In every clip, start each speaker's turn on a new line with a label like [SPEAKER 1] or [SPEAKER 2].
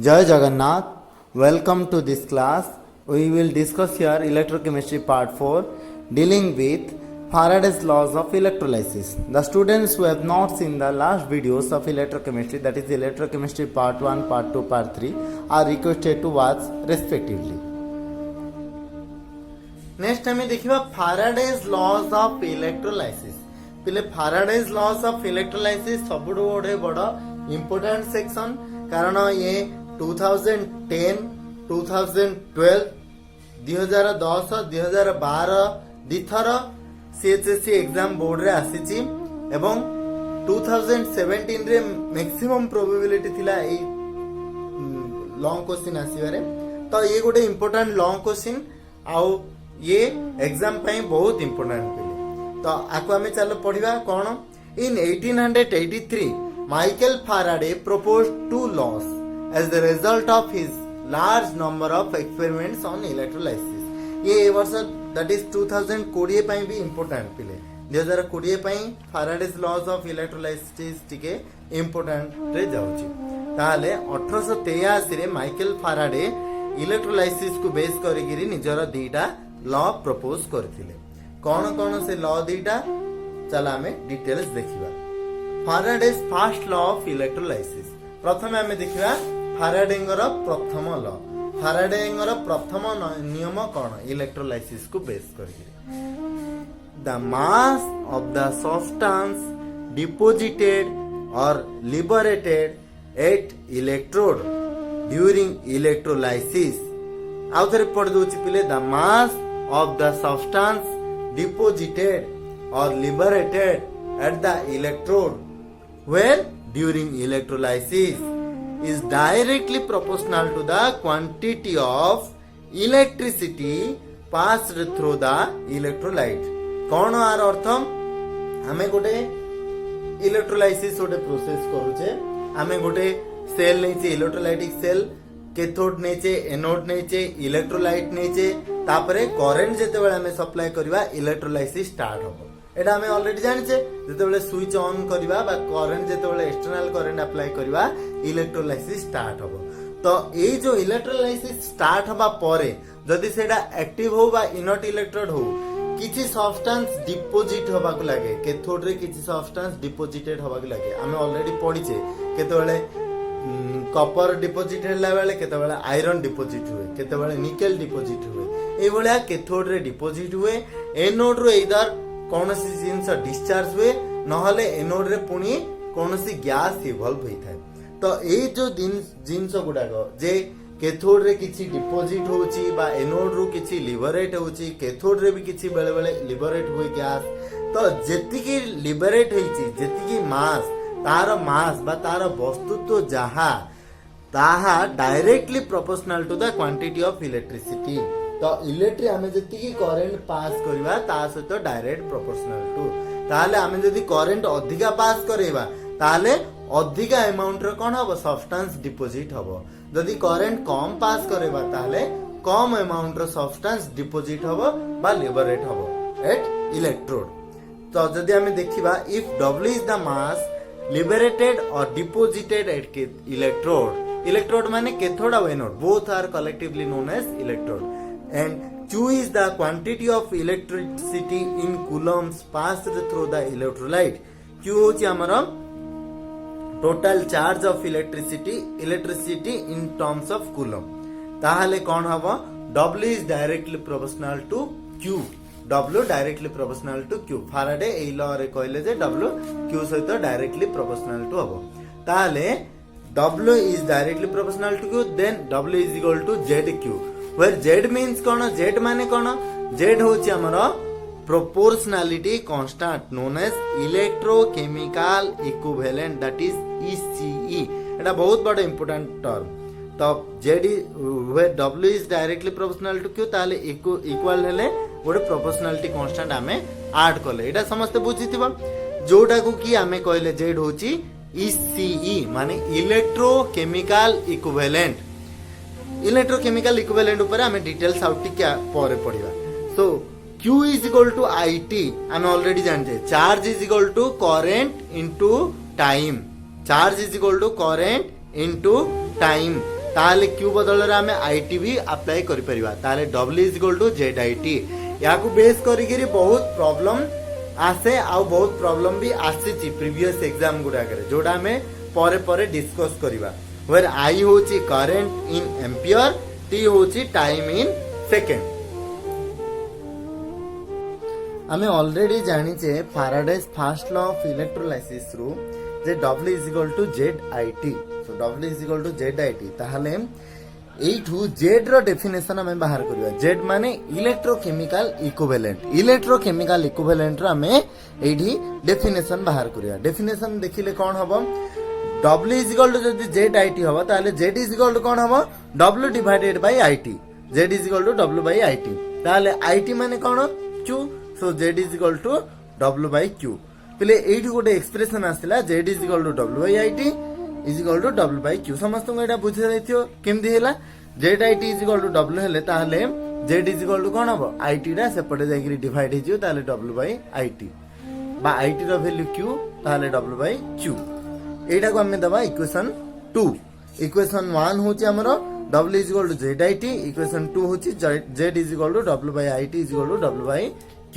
[SPEAKER 1] Jai Jagannath, welcome to this class. We will discuss here electrochemistry part 4 dealing with Faraday's laws of electrolysis. The students who have not seen the last videos of electrochemistry, that is electrochemistry part 1, part 2, part 3 are requested to watch respectively. Next हमें देखिबा Faraday's laws of electrolysis. पहले Faraday's laws of electrolysis सबुठु गोटे बड़ important section कारण ये 2010, 2012, 2010, 2012 दिथर सीएचएससी exam board रे आसीची एवं 2017 रे मैक्सिमम प्रोबेबिलिटी थिला ए लॉन्ग क्वेश्चन आसीबारे तो ये गोटे इंपोर्टेंट लॉन्ग क्वेश्चन आउ ये एग्जाम पई बहुत इंपोर्टेंट पिले तो आको हमें चलो पढ़िबा कोन इन 1883 Michael Faraday proposed two laws as the result of his large number of experiments on electrolysis. ये वर्ष that is 2020 ପାଇଁ भी important पिले 2020 ପାଇଁ Faraday's laws of electrolysis टिके important रे जाउची ताले 1883 रे माइकल फैराडे इलेक्ट्रोलाइसिस को बेस करिगिरी निजर दीटा लॉ प्रपोज करथिले कोन कोन से लॉ दीटा चला हमें डिटेल्स देखिबा Faraday's first law of electrolysis प्रथमे हमें देखिबा Faradayଙ୍କର प्रथम लॉ Faradayଙ୍କର प्रथम नियम कोन इलेक्ट्रोलाइसिस को base करिगिरी the mass of the substance deposited or liberated at electrode during electrolysis आउ थरे पढ़ दोछि पिले the mass of the substance deposited or liberated at the electrode where during electrolysis is directly proportional to the quantity of electricity passed through the electrolyte कौन आर अर्थ हमें गोटे electrolysis गोटे प्रोसेस करूचे हमें गोटे सेल नैचे इलेक्ट्रोलाइटिक सेल कैथोड नैचे एनोड नैचे इलेक्ट्रोलाइट नैचे तापरे करंट जेते बेले हमें सप्लाई करबा इलेक्ट्रोलाइसिस स्टार्ट होबो एटा हमें ऑलरेडी जानिचे जेते बेले स्विच ऑन करबा बा करंट जेते बेले एक्सटर्नल करंट अप्लाई करबा इलेक्ट्रोलाइसिस स्टार्ट होबो तो ए जो इलेक्ट्रोलाइसिस स्टार्ट होबा परे जदि सेटा एक्टिव हो बा इनर्ट इलेक्ट्रोड हो किछि सब्सटेंस डिपोजिट होबा को लागे कैथोड रे किछि सब्सटेंस डिपोजिटेड होबा को लागे हमें ऑलरेडी पढिचे केते बेले कॉपर डिपोजिट होला बेले केते बेले आयरन डिपोजिट हुए केते बेले निकेल डिपोजिट हुए ए भलिया कैथोड रे डिपोजिट हुए एनोड रो इधर कौनसी जिनस डिस्चार्ज हुए नहले एनोड रे पुनी कौनसी गैस इवॉल्व होई थाए तो ए जो जिनस गुडाक जे कैथोड रे किछि डिपोजिट होउची बा एनोड रो किछि लिबरेट होउची कैथोड रे भी किछि बेले बेले लिबरेट हुए गैस तो जेतिकी लिबरेट होईची जेतिकी मास बा तार वस्तुत्व जहा ताहा directly proportional to the quantity of electricity तो इलेक्ट्रिक आमे जेतिकी करंट पास करबा ता सहित डायरेक्ट प्रोपोर्शनल टू ताले आमे जदी करंट अधिका पास करेबा ताले अधिका अमाउंट रे कोन हबो सब्सटेंस डिपोजिट हबो जदी करंट कम पास करेबा ताले कम अमाउंट रे सब्सटेंस डिपोजिट हबो बा लिबरेट हबो एट इलेक्ट्रोड तो जदी आमे देखिबा if W is the mass liberated or deposited at electrode माने cathode और anode both are collectively known as electrode and Q is the quantity of electricity in coulombs passed through the electrolyte Q होची हमरो total charge of electricity in terms of coulomb ताहाले कौन हबो W is directly proportional to Q W directly proportional to Q Faraday a law रे कहले जे W Q सहित directly proportional to हबो ताले W is directly proportional to Q then W is equal to ZQ where Z means cone Z माने कोन Z होची हमरो proportionality constant known as electrochemical equivalent that is ECE एटा बहुत बड़ा important term तो Z where W is directly proportional to Q ताले equal हेले गोटे proportionality constant आमे ऐड करले एटा समस्त बुझिथिबा जोटा को की आमे कहले जेड होची ECE माने इलेक्ट्रोकेमिकल इक्विवेलेंट ऊपर आमे डिटेल्स आउट क्या परे पढिबा so Q is equal to IT आमे ऑलरेडी जानते charge is equal to current into time चार्ज इज इक्वल टू करंट into time ताले Q बदल रे आमे IT भी अप्लाई करि परिबा ताले W=ZIT याकू बेस करिगिरी बहुत प्रॉब्लम आसे आ बहुत प्रॉब्लम भी आसी प्रीवियस एग्जाम गुडा करे जोडा हमें परे परे डिस्कस करिबा वेयर I होची करंट इन एम्पियर T होची टाइम इन सेकंड आमे ऑलरेडी जानिचे Faraday's first law of electrolysis रु जे W=ZIT सो W=ZIT ताहले एठू Z रो डेफिनेशन हमें बाहर करिया Z माने इलेक्ट्रोकेमिकल इक्विवेलेंट रो हमें एठी डेफिनेशन बाहर करिया डेफिनेशन देखिले कोन हबो W= जदि ZIT हबो ताहले Z कोन हबो W divided by IT Z=W by IT ताहले IT माने कोन Q सो Z=W/Q पहले एठी गोटे एक्सप्रेशन आसिला Z=W/IT W/Q समस्त को एटा बुझे जाइथियो केमदी हैला ZIT=W हेले ताहले Z कोन हबो IT रा सेपटे जाइकरी डिवाइड हे जियो ताहले W/IT बा IT रो वैल्यू Q ताहले W/Q एटा को हमें दबा इक्वेशन 2 इक्वेशन 1 होची हमरो W=ZIT इक्वेशन 2 होची Z=W/IT W/Q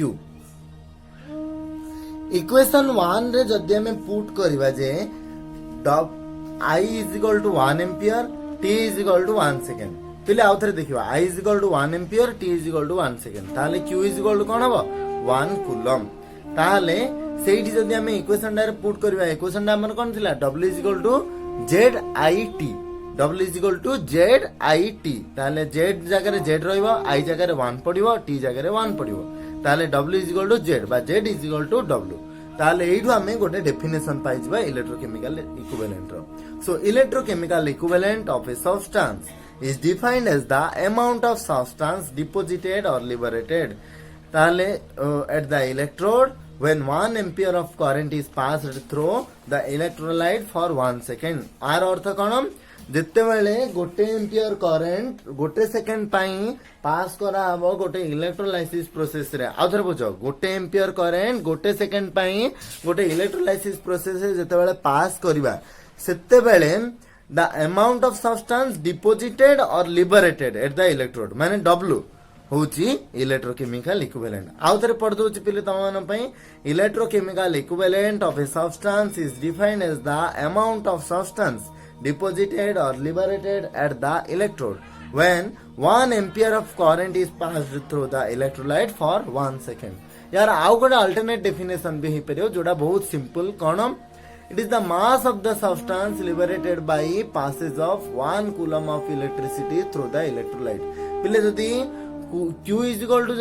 [SPEAKER 1] इक्वेशन 1 रे जदि हमें पुट करबा जे I=1 एम्पियर T=1 सेकंड पहले आउ थरे देखिबा I=1 एम्पियर T=1 सेकंड ताले Q कोन हबो 1 कूलम ताले सेठी जदि हमें इक्वेशन रे पुट करबा इक्वेशन हमर कोन थिला W=ZIT W=ZIT ताले Z जगह रे Z रहइबो I जगह रे 1 पडिबो T जगह रे 1 पडिबो ताले W=Z बा Z=W ताले एठू हमें गोटे डेफिनेशन पाइ जबा इलेक्ट्रोकेमिकल इक्विवेलेंट रो so electrochemical equivalent of a substance is defined as the amount of substance deposited or liberated ताले at the electrode when 1 ampere of current is passed through the electrolyte for 1 second are अर्थ कोन जेते बेले गोटे ampere current गोटे second पाई पास करा हबो गोटे electrolysis process रे आउथर बुझो गोटे एम्पियर करंट गोटे सेकंड पाई गोटे इलेक्ट्रोलाइसिस प्रोसेस रे जेते बेले पास करबा सेते बेले the amount of substance deposited or liberated at the electrode माने W होची इलेक्ट्रोकेमिकल इक्विवेलेंट आउ थरे पढ़ दोची पिले तमन पई electrochemical equivalent of a substance is defined as the amount of substance deposited or liberated at the electrode when 1 ampere of current is passed through the electrolyte for 1 second यार आउ गोटे अल्टरनेट डेफिनेशन भी हे परियो जोडा बहुत simple कोन it is the mass of the substance liberated by passage of 1 coulomb of electricity through the electrolyte पिले जदी Q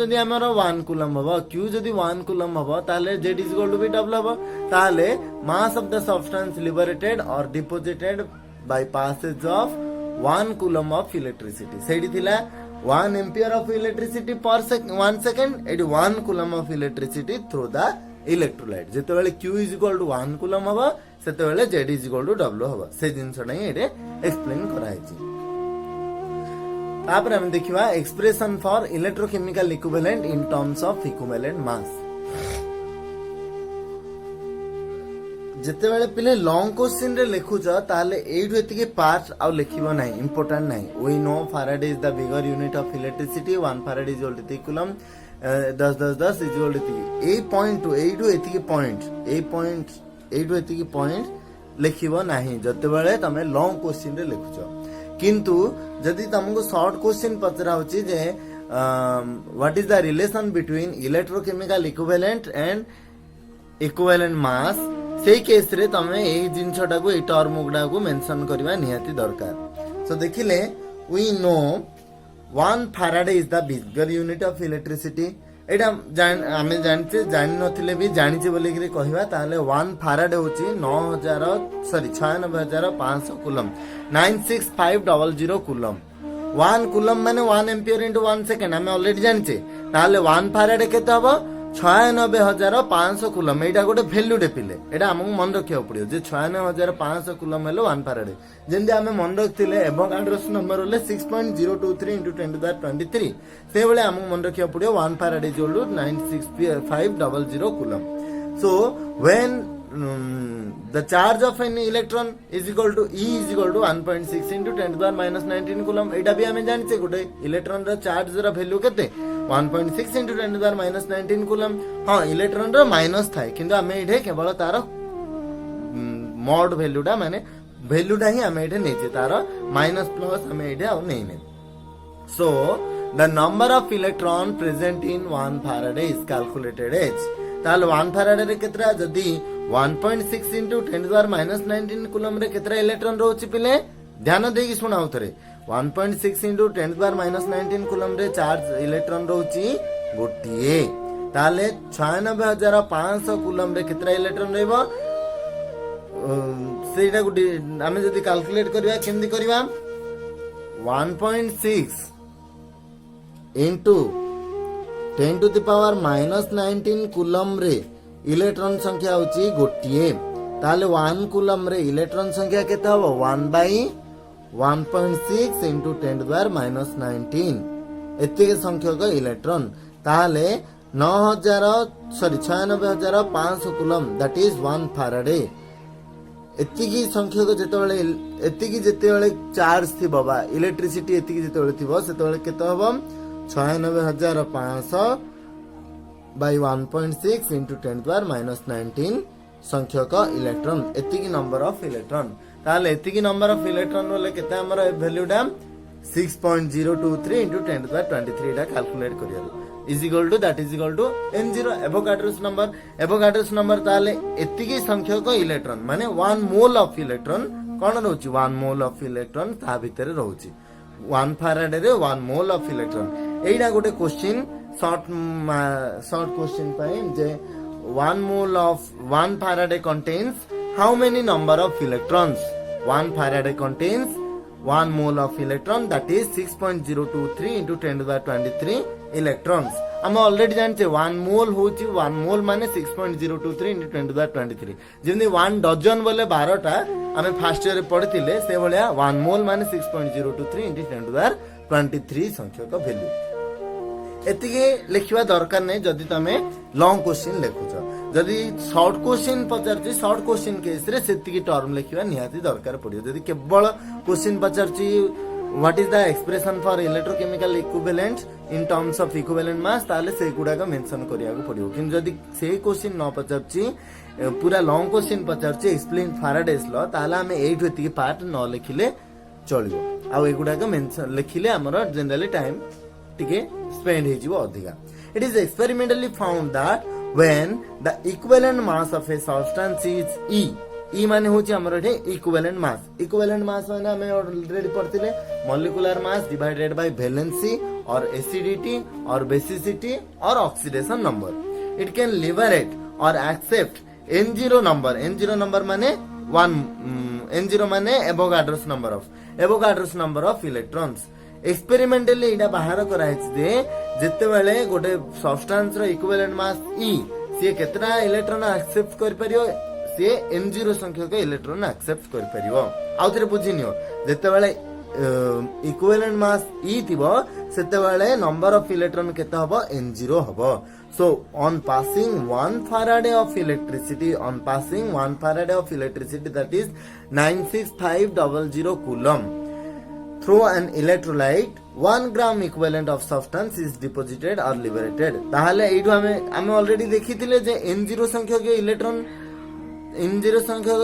[SPEAKER 1] जदी हमर 1 कूलम हबो Q जदी 1 कूलम हबो ताले Z भी W हबो ताले mass of the substance liberated और deposited by passage of 1 coulomb of electricity सेडी थिला 1 ampere of electricity per 1 second एडी 1 coulomb of electricity through the electrolyte जेते बेले Q=1 coulomb हबो सेते बेले Z=W हबो से जिंस नै एडे एक्सप्लेन कराइ छी तापर हम देखिबा expression for electrochemical equivalent in terms of equivalent मास जेते बेले पिले लॉन्ग क्वेश्चन रे लिखुछ ताले एठु एतिके पार्ट आ लिखिबो नै इंपोर्टेंट नै we know Faraday is the bigger unit of electricity 1 Faraday is equal to coulomb 10 is equal to a point two एठु एतिके point एठु एतिके पॉइंट लिखिबो नाही जते बेले तमे लॉन्ग क्वेश्चन रे लिखुछ किंतु जदी तुमको शॉर्ट क्वेश्चन पचरा होची जे what is the relation between electrochemical equivalent and equivalent mass से केस रे तमे ए जिंसटा को ए टर्म गुडा को मेंशन करबा निहाती दरकार सो देखिले we know 1 Faraday is the bigger unit of electricity एटा हमें जानते जानि नथिले भी जानिचे बोले कि कहबा ताले 1 फैराडे होची 96500 कूलम 96500 कूलम 1 कूलम माने 1 एम्पियर इनटू 1 सेकंड हमें ऑलरेडी जानचे ताले 1 फैराडे केते हबो 96500 कूलम एटा गोटे वैल्यू डे पिले एटा हमहु मन रखियो पड़ियो जे 96500 कूलम हेलो 1 फैराडे जेंदे हमें मन रखथिले एवोगाड्रोस नंबर होले 6.023 * 1023 से बेले हमहु मन रखियो पड़ियो 1 faraday equal to 96500 coulomb so when the charge of an electron is equal to E is equal to 1.6 into 10 to the minus 19 coulomb एटा भी हमें जानिछे गोटे इलेक्ट्रॉन रो चार्ज रो वैल्यू केते 1.6 into 10 to the minus 19 coulomb हां electron rho minus थाए किंतु हमें एठे केवल तार मॉड वैल्यूटा माने वैल्यूटा ही हमें एठे नेचे तार माइनस प्लस हमें एठे आ नै नै so the number of electron present in 1 Faraday is calculated as ताल 1 फैराडे रे केतरा जदी 1.6 into 10 to the minus 19 coulomb रे केतरा इलेक्ट्रॉन रहउची पिले ध्यान देकी सुनाउ थरे 1.6 into 10 to the minus 19 coulomb रे चार्ज इलेक्ट्रॉन रहउची गोटिए ताले 96500 coulomb रे केतरा इलेक्ट्रॉन रहबो सेटा गुडी हमें जदी कैलकुलेट करबा केमदी करबा 1.6 into 10 to the power minus 19 coulomb रे इलेक्ट्रॉन संख्या होची गोटिए ताले 1 कूलम रे इलेक्ट्रॉन संख्या केते हबो 1 by 1.6 into 10 to the power minus 19 एते संख्यक इलेक्ट्रॉन ताले 96500 कूलम दैट इज 1 फैराडे एतिकी संख्यक जेतेबेले चार्ज थिबो बा इलेक्ट्रिसिटी एतिकी जेतेबेले थिबो सेतेबेले केते हबो 96500 by 1.6 into 10 to the power minus 19 संख्यक इलेक्ट्रॉन एतिकी नंबर ऑफ इलेक्ट्रॉन ताले एतिकी नंबर ऑफ इलेक्ट्रॉन वाले केते हमर वैल्यू डा 6.023 into 10 to the power 23 टा कैलकुलेट करिया is equal to that is equal to n0 Avogadro's number ताले एतिकी संख्यक इलेक्ट्रॉन माने 1 मोल ऑफ इलेक्ट्रॉन कोन रहउची 1 मोल ऑफ इलेक्ट्रॉन ता भितरे रहउची 1 फैराडे रे 1 मोल ऑफ इलेक्ट्रॉन एइडा गोटे क्वेश्चन शॉर्ट क्वेश्चन पाए जे 1 mole of 1 Faraday contains how many number of electrons 1 Faraday contains 1 mole of electron that is 6.023 into 10 to the 23 electrons हम already जानते 1 मोल होची 1 मोल माने 6.023 into 10 to the 23 जिंदी 1 dozen बोले 12 टा हमें फर्स्ट ईयर पढ़िथिले से भलिया 1 मोल माने 6.023 into 10 to the 23 संख्या का वैल्यू एतिके लिखिबा दरकार नै जदि तमे लॉन्ग क्वेश्चन लेखुछ जदि शॉर्ट क्वेश्चन पचारची शॉर्ट क्वेश्चन केस रे सेतिकी टर्म लिखिबा निहाती दरकार पडियो जदि केवल क्वेश्चन पचारची what is the expression for electrochemical equivalent in terms of equivalent mass ताले से गुडा का मेंशन करिया को पडियो किन जदि से क्वेश्चन न पचारची पूरा लॉन्ग क्वेश्चन पचारची एक्सप्लेन फैराडेज लॉ ताले हमें 8 एतिकी पार्ट न लिखिले चलियो आ एगुडा का मेंशन लिखिले हमर जनरली टाइम टिके स्पेंड हे जीवो अधिका it is experimentally found that when the equivalent mass of a substance is ई माने होची हमर एठे इक्विवेलेंट मास माने हमें ऑलरेडी पढ़थिले molecular mass divided by valency और एसिडिटी और बेसिसिटी और oxidation number it can liberate और एक्सेप्ट n0 नंबर माने 1 n0 माने Avogadro's number of electrons experimentally इडा बाहर कराइछ जे जते बेले गोटे सब्सटेंस रो इक्विवेलेंट मास ई से केतना इलेक्ट्रॉन एक्सेप्ट कर परियो से n0 संख्यक इलेक्ट्रॉन एक्सेप्ट कर परियो आउथरे बुझिनियो जते बेले इक्विवेलेंट मास ई थिबो सेते बेले नंबर ऑफ इलेक्ट्रॉन केते हबो n0 हबो so on passing 1 Faraday of electricity that is 96500 coulomb through an electrolyte 1 gram equivalent of substance is deposited or liberated ताहले एइडो हमें ऑलरेडी देखिथिले जे n0 संख्यक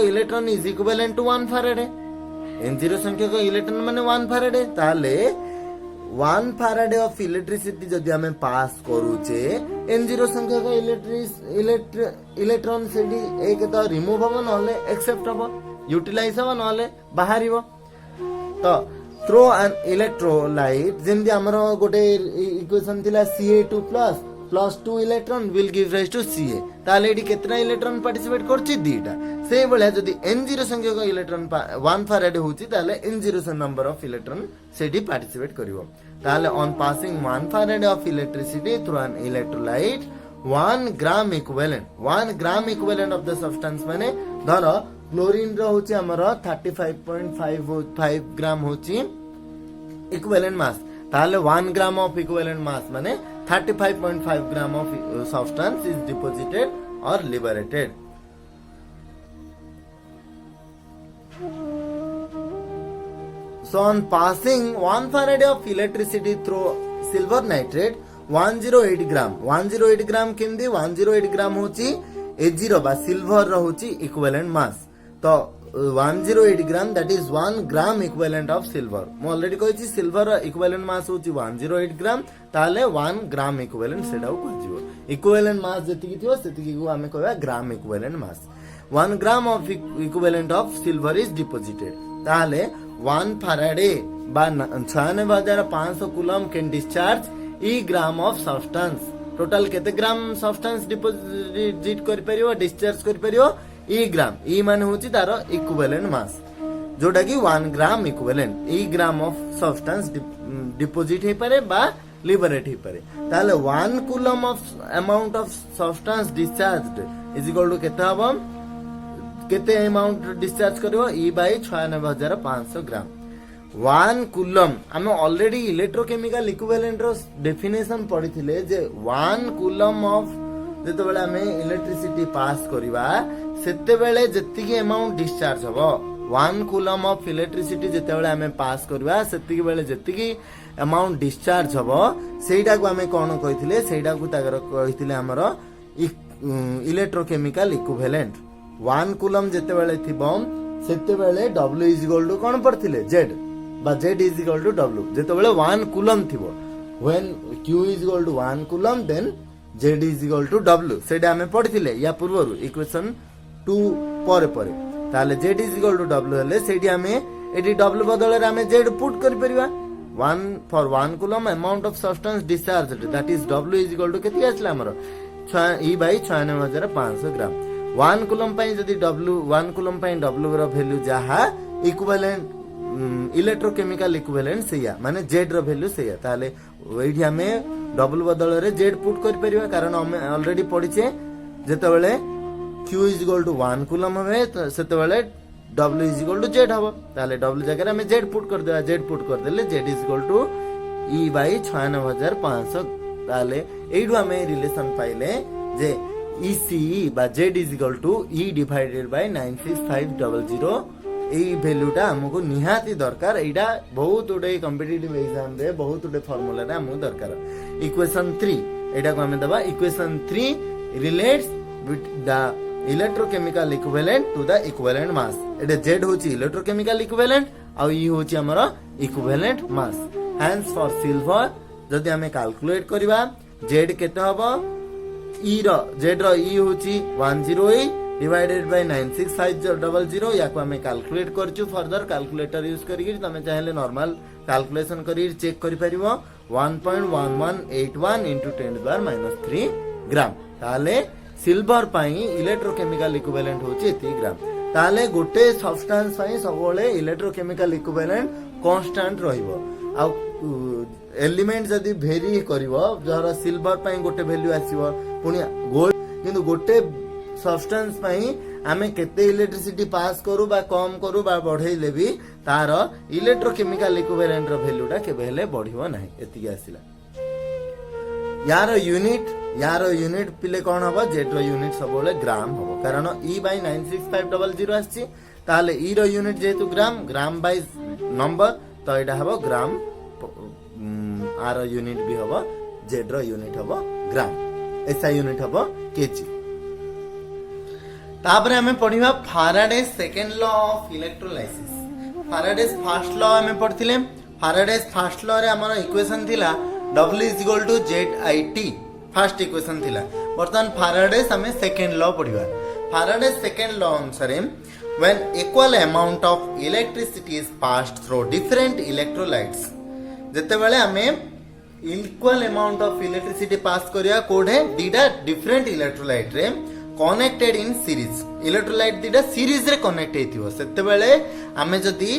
[SPEAKER 1] electron is equivalent to 1 faraday n0 संख्यक electron माने 1 Faraday ताहले 1 Faraday of electricity जदि हमें पास करूचे n0 संख्यक इलेक्ट्रॉन सेडी एक तो रिमूव हबो नले एक्सेप्ट हबो यूटिलाइज हबो नले बाहरिबो तो थ्रो एन इलेक्ट्रोलाइट जेमदी हमरो गोटे इक्वेशन थिला Ca2 plus 2 electron will give rise to Ca ताले एडी केतना इलेक्ट्रॉन पार्टिसिपेट करछि दीटा से बळे जदी n0 संख्यक इलेक्ट्रॉन 1 फैराडे होछि ताले n0 नंबर ऑफ इलेक्ट्रॉन सेडी पार्टिसिपेट करिवो ताले on passing 1 Faraday of electricity through an electrolyte 1 gram equivalent of the substance माने धरो क्लोरीन रो होची हमर 35.5 ग्राम होची इक्विवेलेंट मास ताले 1 ग्राम ऑफ इक्विवेलेंट मास माने 35.5 ग्राम ऑफ सब्सटेंस इज डिपोजिटेड और liberated So on passing 1 Faraday of electricity through silver nitrate 108 gram 108 gram केमदी 108 gram होची A0 बा सिल्वर होची इक्विवेलेंट मास तो 108 gram that is 1 gram equivalent of silver मु already कहिछि silver equivalent mass होची 108 gram ताले 1 gram equivalent सेटा को कहजिवो equivalent mass जति थियो सेति को हमें कहबा gram equivalent mass 1 gram of equivalent of silver is deposited ताले 1 Faraday बा 96,500 coulomb can discharge E gram of substance total केते ग्राम सब्सटेंस डिपोजिट कर परियो डिस्चार्ज कर परियो ई ग्राम ई माने होची तारो इक्विवेलेंट मास जोटा कि 1 ग्राम इक्विवेलेंट ई ग्राम ऑफ सब्सटेंस डिपोजिट हे पारे बा लिबरेट हे पारे ताले 1 coulomb of amount of substance discharged is equal to केते हबो केते अमाउंट डिस्चार्ज करिवो ई बाय 96,500 ग्राम 1 कूलम आमे ऑलरेडी इलेक्ट्रोकेमिकल इक्विवेलेंट रो डेफिनेशन पढिथिले जे 1 कूलम ऑफ जेते बेले आमे इलेक्ट्रिसिटी पास करिवा सेते बेले जत्तिकी अमाउंट डिस्चार्ज हबो 1 कूलम ऑफ इलेक्ट्रिसिटी जेते बेले आमे पास करिवा सेतिकी बेले जत्तिकी अमाउंट डिस्चार्ज हबो सेइडा को आमे कोन कहिथिले सेइडा को तागर कहिथिले हमरो इलेक्ट्रोकेमिकल इक्विवेलेंट 1 कूलम जेते बेले थिबो सेते बेले W इज इक्वल टू कोन पड़थिले Z बा Z is equal to W जेते बेले 1 कूलम थिबो when Q is equal to 1 coulomb then Z is equal to W सेटा हमें पढ़िथिले या पूर्वरु इक्वेशन 2 परे परे ताले Z is equal to W हले सेठी हमें एडी W बदले रे हमें Z पुट कर परिबा 1 for 1 coulomb amount of substance discharged that is W is equal to केती आछला हमरो ई बाई 96,500 ग्राम 1 कूलम पई जदी W 1 कूलम पई W रो वैल्यू जहा इक्विवेलेंट इलेक्ट्रोकेमिकल इक्विवेलेंट सेया माने Z रो वैल्यू सेया ताले एठी हमें W बदल रे Z पुट कर परिबा कारण हम ऑलरेडी पढिचे जेते बेले Q is equal to 1 coulomb हवे तो सेते बेले W is equal to Z हबो ताले W जगह हमें Z पुट कर देबा Z पुट कर देले Z is equal to E by 96,500 ताले एठु हमें रिलेशन पाइले जे ECE बा Z is equal to E divided by 96500 एई वैल्यूटा हमको निहाती दरकार एटा बहुत उडे कॉम्पिटिटिव एग्जाम रे बहुत उडे फार्मूला रे हमको दरकार इक्वेशन 3 एटा को हमें दबा equation 3 relates with the electrochemical equivalent to the equivalent mass एटा Z होची इलेक्ट्रोकेमिकल इक्विवेलेंट आ ई होची हमरो equivalent mass hence for silver जदी हमें कैलकुलेट करबा Z केते हबो E रो Z रो E होची 108 डिवाइडेड बाय 96500 या को हमें कैलकुलेट करछु फर्दर कैलकुलेटर यूज करिक तमे चाहेले नॉर्मल कैलकुलेशन करी चेक करि परिबो 1.1181 into 10⁻³ ग्राम ताले सिल्वर पाई इलेक्ट्रोकेमिकल इक्विवेलेंट होची 80 ग्राम ताले गोटे सब्सटेंस पाई सबोले इलेक्ट्रोकेमिकल इक्विवेलेंट कांस्टेंट रहिबो आ एलिमेंट जदी भेरी करिवो जरा सिल्वर पाई गोटे वैल्यू आसीबो पुनी गोल्ड किंतु गोटे सब्सटेंस पाई आमे केते इलेक्ट्रिसिटी पास करू बा कम करू बा बढ़ेले भी तार इलेक्ट्रोकेमिकल इक्विवेलेंट रो वैल्यूटा केबेले बढ़िबो नाही एतिके आसिला यार यूनिट पिले कोन हबो Z रो यूनिट सबोले ग्राम हबो कारण E बाय 96500 आछि ताले E रो यूनिट जेतु ग्राम बाय नंबर तो एटा हबो ग्राम आर यूनिट भी हबो Z रो यूनिट हबो ग्राम ऐसा यूनिट हबो केजी तापरे हमें पढ़िबा Faraday's second law of electrolysis Faraday's first law हमें पढ़थिले फाराडेज फर्स्ट लॉ रे हमर इक्वेशन थिला W is equal to ZIT first equation थिला बर्तमान फाराडेज हमें सेकंड लॉ पढ़िबा फाराडेज सेकंड लॉ अनुसार when equal amount of electricity is passed through different electrolytes जते बेले हमें equal amount of electricity pass करिया कोडे दीटा डिफरेंट इलेक्ट्रोलाइट रे कनेक्टेड इन सीरीज इलेक्ट्रोलाइट दीटा सीरीज रे कनेक्ट हेतिबो सेते बेले हमें जदी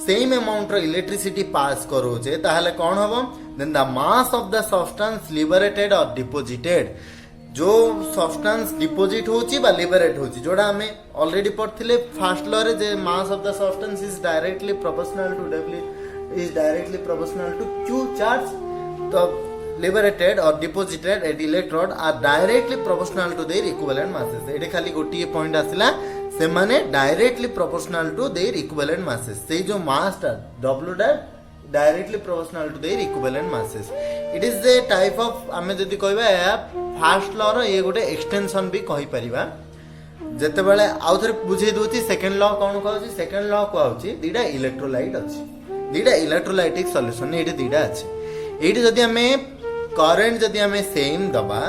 [SPEAKER 1] सेम अमाउंट रो इलेक्ट्रिसिटी पास करोजे ताहले कोन हबो then the mass of the substance liberated और डिपोजिटेड जो सब्सटेंस डिपोजिट होची बा लिबरेट होची जोड़ा हमें ऑलरेडी पढ़थिले फर्स्ट लॉ रे जे mass of the substance is directly proportional to W is directly proportional to Q charge the liberated or deposited at electrode are directly proportional to their equivalent masses एडे खाली गोटी point आसिला से माने directly proportional to their equivalent masses से जो mass टा W टा directly proportional to their equivalent masses it is the type of आमे जदी कहबा फर्स्ट लॉ रो ये गोटे एक्सटेंशन भी कहि परिबा जते बेले आउ थरे बुझे दोती सेकंड लॉ कोन कहउची सेकंड लॉ कहउची दीटा इलेक्ट्रोलाइट अछि दीटा इलेक्ट्रोलाइटिक सॉल्यूशन एटी दीटा अछि एटी जदी हमें करंट जदी हमें सेम दबा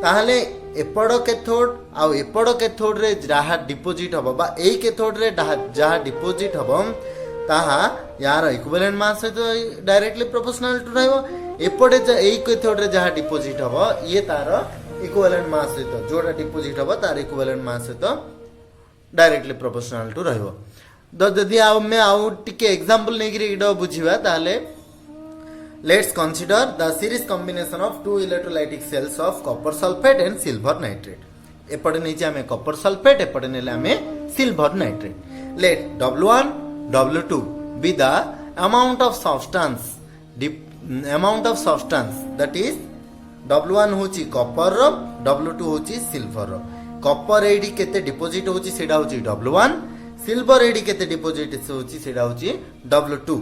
[SPEAKER 1] ताहले एपड़ कैथोड आउ एपड़ कैथोड रे जहा डिपोजिट हबो बा एई कैथोड रे जहा डिपोजिट हबो ताहा यार इक्विवेलेंट मास से तो डायरेक्टली प्रोपोर्शनल टू रहबो एपड़े एई कैथोड रे जहा डिपोजिट हबो ये तार इक्विवेलेंट मास से तो जोड़ा डिपोजिट हबो तार इक्विवेलेंट मास से तो डायरेक्टली प्रोपोर्शनल टू रहबो तो जदी आउ मैं आउ टिके एग्जांपल नै कि इडो बुझिबा ताले let's consider the series combination of two electrolytic cells of copper sulphate and silver nitrate एपटे नै आमे कॉपर सल्फेट एपटे नेले आमे silver nitrate let W1 W2 be the amount of substance that is W1 होची कॉपर रो W2 होची silver रो कॉपर एडी केते डिपोजिट होची सेडा होची W1 सिल्वर एडी केते डिपोजिट होची सेडा होची W2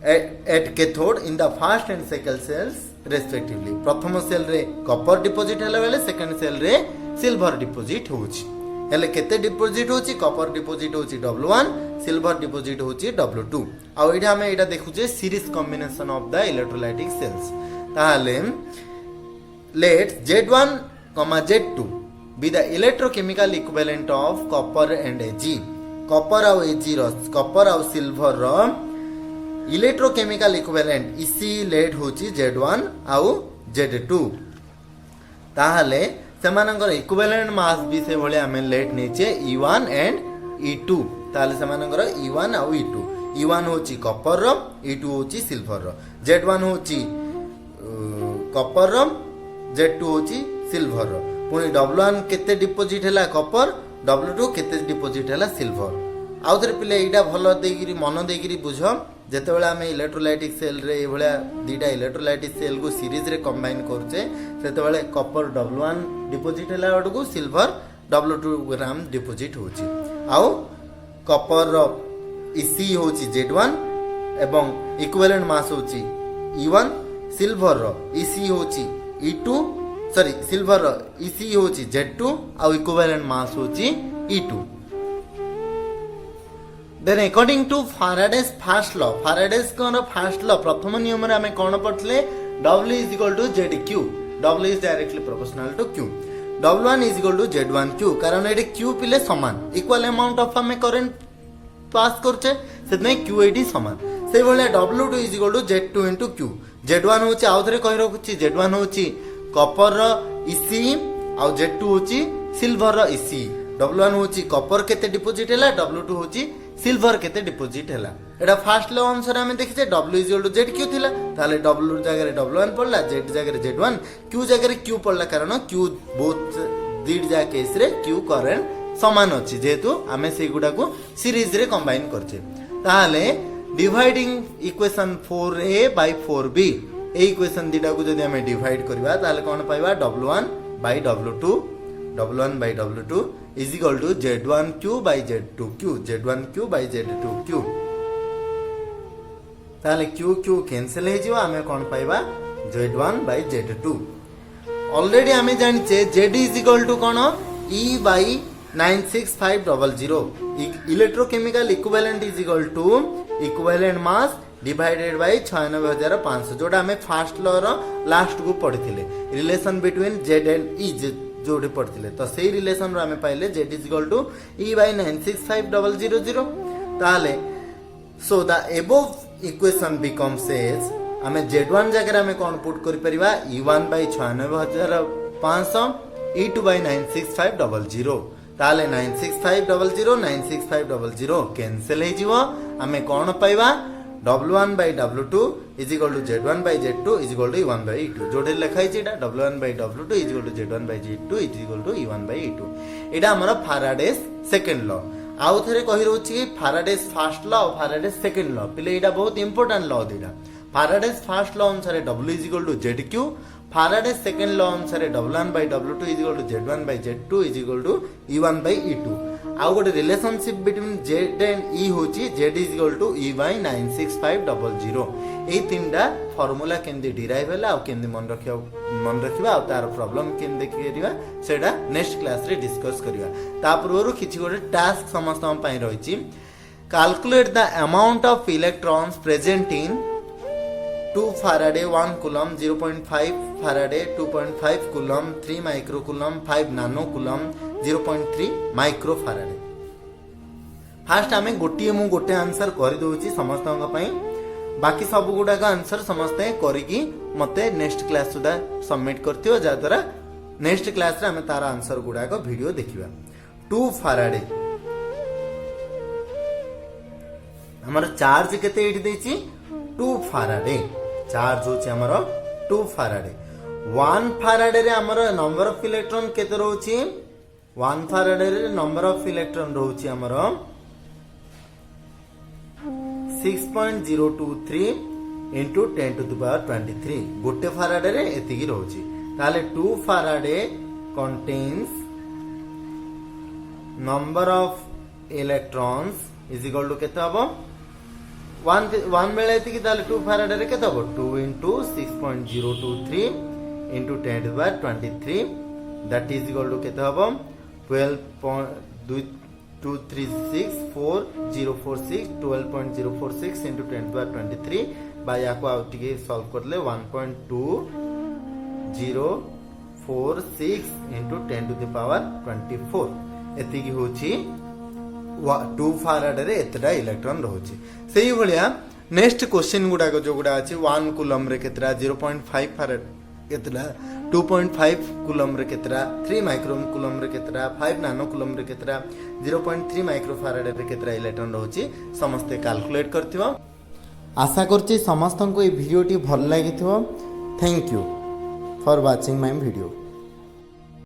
[SPEAKER 1] at cathode in the first and second cells respectively प्रथम सेल रे कॉपर डिपोजिट हला बेले सेकंड सेल रे सिल्वर डिपोजिट होची हेले केते डिपोजिट होची कॉपर डिपोजिट होची W1 सिल्वर डिपोजिट होची W2 आ एटा हमें एटा देखुचे series combination of the electrolytic cells ताहले let's Z1, Z2 be the electrochemical equivalent of copper and Ag copper और Ag रो कॉपर और सिल्वर रो इलेक्ट्रोकेमिकल इक्विवेलेंट इसी लेट होची Z1 आउ Z2 ताहले सेमानकर इक्विवेलेंट मास भी से भले हमें लेट नीचे E1 एंड E2 ताहले सेमानकर E1 आउ E2 E1 होची कॉपर रो E2 होची सिल्वर रो Z1 होची कॉपर रो Z2 होची सिल्वर रो पुनी W1 केते डिपोजिट हैला कॉपर W2 केते डिपोजिट हैला सिल्वर आउ थरे पिले एटा भलो देगिरी मन देगिरी बुझो जेते बेला हमें इलेक्ट्रोलाइटिक सेल रे ए भला दीटा इलेक्ट्रोलाइटिक सेल को सीरीज रे कंबाइन करछे सेते बेले कॉपर W1 डिपोजिट हैला अडको सिल्वर W2 ग्राम डिपोजिट होची आउ कॉपर रो Ec होची Z1 एवं इक्विवेलेंट मास होची E1 सिल्वर रो Ec होची E2 सॉरी सिल्वर रो Ec होची Z2 आउ इक्विवेलेंट मास होची E2 Then according to Faraday's first law first law प्रथम नियम रे हमें कोन पढले W is equal to ZQ W is directly proportional to Q W1 is equal to Z1Q कारण एटे Q पिले समान इक्वल अमाउंट ऑफ हमें current pass करछे सेतने Q eighty समान से भले W2 is equal to Z2 into Q Z1 होची आउ थरे कहि रखुची Z1 होची कॉपर रो Ec आउ Z2 होची सिल्वर रो Ec W1 होची कॉपर केते डिपोजिट हैला W2 होची सिल्वर केते डिपोजिट हैला एटा फर्स्ट लॉ अनुसार हमें देखिचे W is equal to ZQ थिला ताले W जगह रे W1 पड़ला Z जगह रे Z1 Q जगह रे Q पड़ला कारण Q बोथ दीड जा केस रे Q करंट समान अछि जेतु हमें से गुडा को सीरीज रे कंबाइन करछे ताले dividing equation 4a by 4b ए इक्वेशन दीटा को जदी हमें डिवाइड करबा ताले कोन पाइबा W1 by W2 W1 by W2 is equal to Z1Q by Z2Q Z1Q by Z2Q ताले Q कैंसिल हे जिवा हमें कोन पाइबा Z1 by Z2 ऑलरेडी हमें जानिचे Z is equal to कोन E by 96500 electrochemical equivalent is equal to equivalent mass divided by 96500 जोटा हमें first law रो लास्ट को पढ़िथिले relation between Z and E जोड़े पड़ते तो सही रिलेशन रो हमें पाइले Z is equal to E by 96500 ताले so the above equation becomes as हमें Z1 जगह हमें कौन पुट करि परिबा E1 by 96500 E2 by 96500 ताले 96500 कैंसिल हे जिवो हमें कौन पाइबा W1 by W2 is equal to Z1 by Z2 is equal to E1 by E2 जोड़े लिखा है जेटा W1 by W2 is equal to Z1 by Z2 is equal to E1 by E2 एटा हमारा फाराडेस second law आउ थरे कहि रहउछि कि फाराडेस first law और फाराडेस second law पिले एटा बहुत इंपोर्टेंट लॉ दिडा फाराडेस फर्स्ट लॉ अनुसार W is equal to ZQ Faraday's second law अनुसार W1 by W2 is equal to Z1 by Z2 is equal to E1 by E2 आउ गोटे relationship between Z and E होची जेड is equal to E by 96500 एई तीनटा formula केंदी derive होला आउ केंदी मन रखिबा आउ तार प्रॉब्लम केंदी करिवा सेटा नेक्स्ट क्लास रे डिस्कस करिवा ता पूर्व किछि गोटे टास्क समस्त हम पई रहिछि calculate the amount of electrons present in 2 Faraday 1 coulomb 0.5 Faraday 2.5 coulomb 3 micro coulomb 5 nano coulomb 0.3 micro Faraday fast आमे गोटे आंसर कर दउची समस्त पई बाकी सब गुडा का आंसर समस्ते करिकी मते नेक्स्ट क्लास सुधा सबमिट करथियो जा द्वारा नेक्स्ट क्लास रे आमे तार आंसर गुडा को वीडियो देखिबा 2 Faraday हमर चार्ज केते एठी देछि 2 Faraday चार्ज होछि हमर 2 Faraday 1 Faraday रे हमर नंबर ऑफ इलेक्ट्रॉन केते रहउछि 1 Faraday रे नंबर ऑफ इलेक्ट्रॉन रहउछि हमर 6.023 into 10 to the power 23 गोटे Faraday रे एतिकी रहउछि ताले 2 Faraday contains number of electrons is equal to केते हबो 1 बेले एतिकी ताले 2 Faraday रे केते हबो 2 into 6.023 into 10 to the power 23 that is equal to केते हबो 12.2364 12.046 into 10 to the power 23 bye याको आउ टिके सॉल्व करले 1.2046 into 10 to the power 24 एतिकी होची 2 Faraday रे एतडा इलेक्ट्रॉन रहउची सेही भलिया नेक्स्ट क्वेश्चन गुडा को जो गुडा अछि 1 कूलम रे केतरा 0.5 Faraday केतरा 2.5 कूलम रे केतरा 3 माइक्रो कूलम रे केतरा 5 नानो कूलम रे केतरा 0.3 माइक्रो Faraday रे केतरा इलेक्ट्रॉन रहउची समस्त कैलकुलेट करथिबो आशा करछि समस्त को ए वीडियो टी भल लागिथिबो thank you for watching my video.